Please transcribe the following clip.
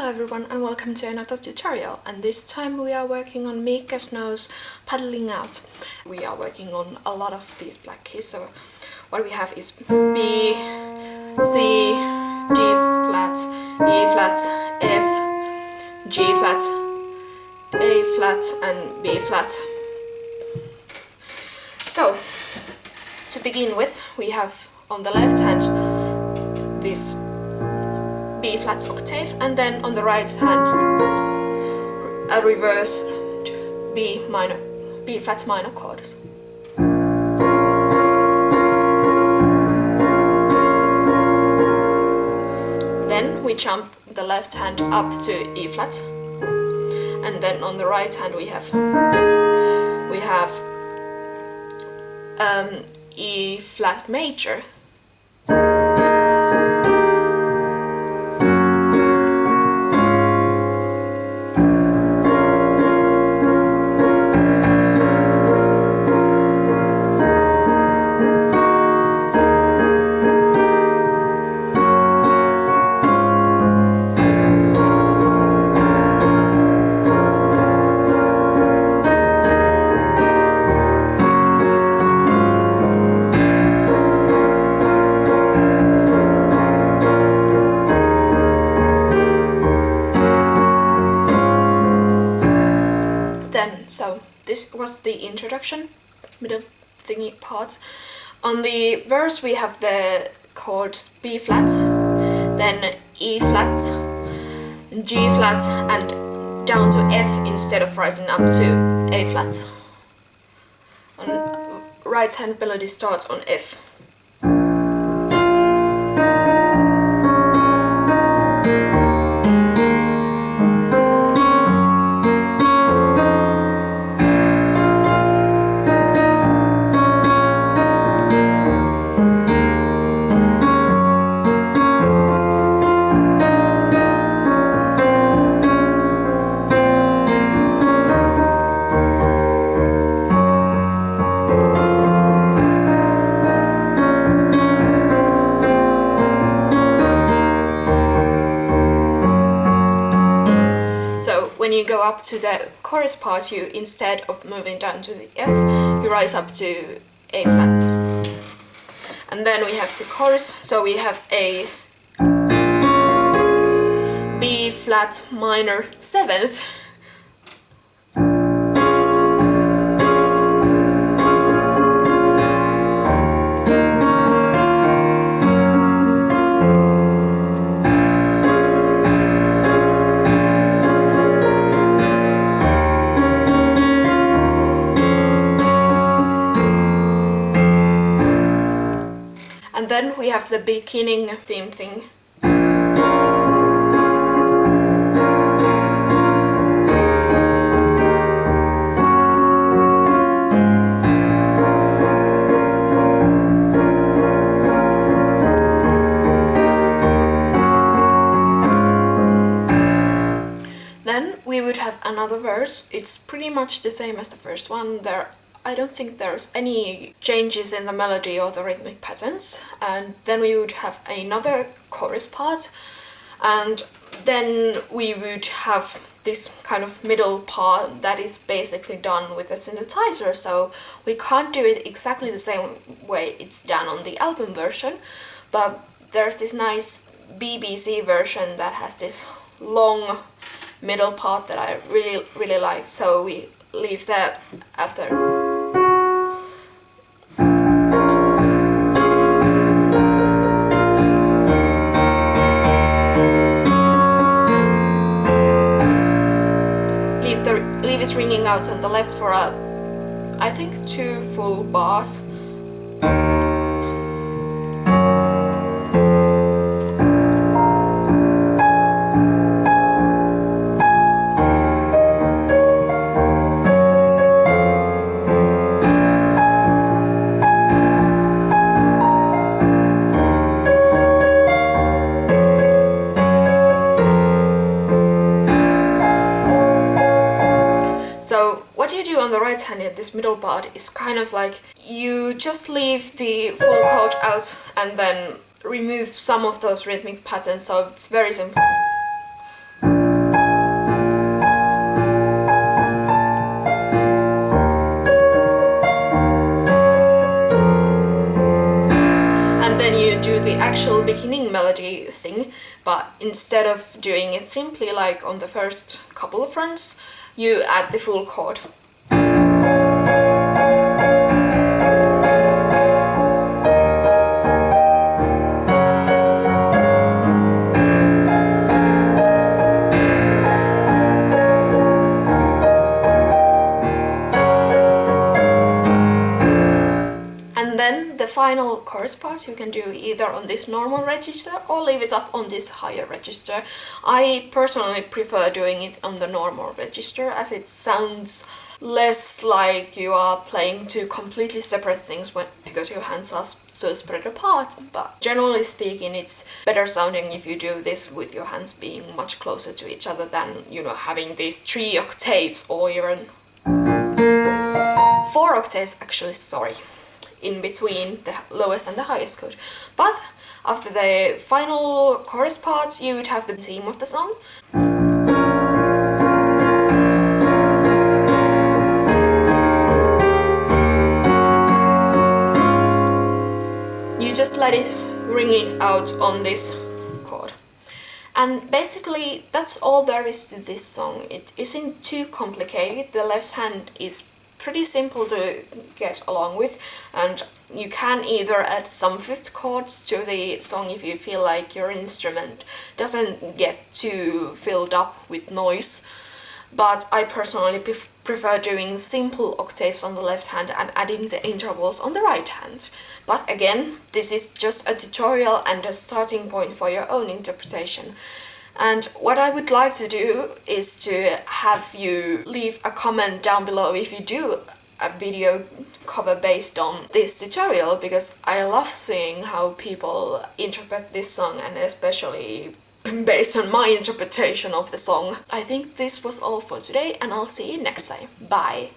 Hello everyone and welcome to another tutorial, and this time we are working on Miike's nose paddling out. We are working on a lot of these black keys, so what we have is B, C, D flat, E flat, F, G flat, A flat and B flat. So, to begin with, we have on the left hand this B flat octave, and then on the right hand a reversed B flat minor chord. Then we jump the left hand up to E flat, and then on the right hand we have E flat major. So this was the introduction, middle thingy part. On the verse we have the chords B flat, then E flat, G flat, and down to F instead of rising up to A flat. On right hand melody starts on F. When you go up to the chorus part, you, instead of moving down to the F, you rise up to A flat. And then we have the chorus, so we have a B flat minor 7th. And then we have the beginning theme thing. Then we would have another verse. It's pretty much the same as the first one. I don't think there's any changes in the melody or the rhythmic patterns. And then we would have another chorus part, and then we would have this kind of middle part that is basically done with a synthesizer, so we can't do it exactly the same way it's done on the album version, but there's this nice BBC version that has this long middle part that I really like, so we leave that after. Leave it ringing out on the left for I think 2 full bars. So what you do on the right hand in this middle part is kind of like you just leave the full chord out and then remove some of those rhythmic patterns, so it's very simple. instead of doing it simply like on the first couple of fronts, you add the full chord. And then the final chorus part you can do either on this normal register or leave it up on this higher register. I personally prefer doing it on the normal register as it sounds less like you are playing two completely separate things because your hands are so spread apart. But generally speaking, it's better sounding if you do this with your hands being much closer to each other than, having these 3 octaves or even 4 octaves, actually, sorry, in between the lowest and the highest chord. But after the final chorus parts, you would have the theme of the song. You just let it ring it out on this chord. And basically that's all there is to this song. It isn't too complicated. The left hand is pretty simple to get along with, and you can either add some fifth chords to the song if you feel like your instrument doesn't get too filled up with noise. But I personally prefer doing simple octaves on the left hand and adding the intervals on the right hand. But again, this is just a tutorial and a starting point for your own interpretation. And what I would like to do is to have you leave a comment down below if you do a video cover based on this tutorial, because I love seeing how people interpret this song, and especially based on my interpretation of the song. I think this was all for today, and I'll see you next time. Bye!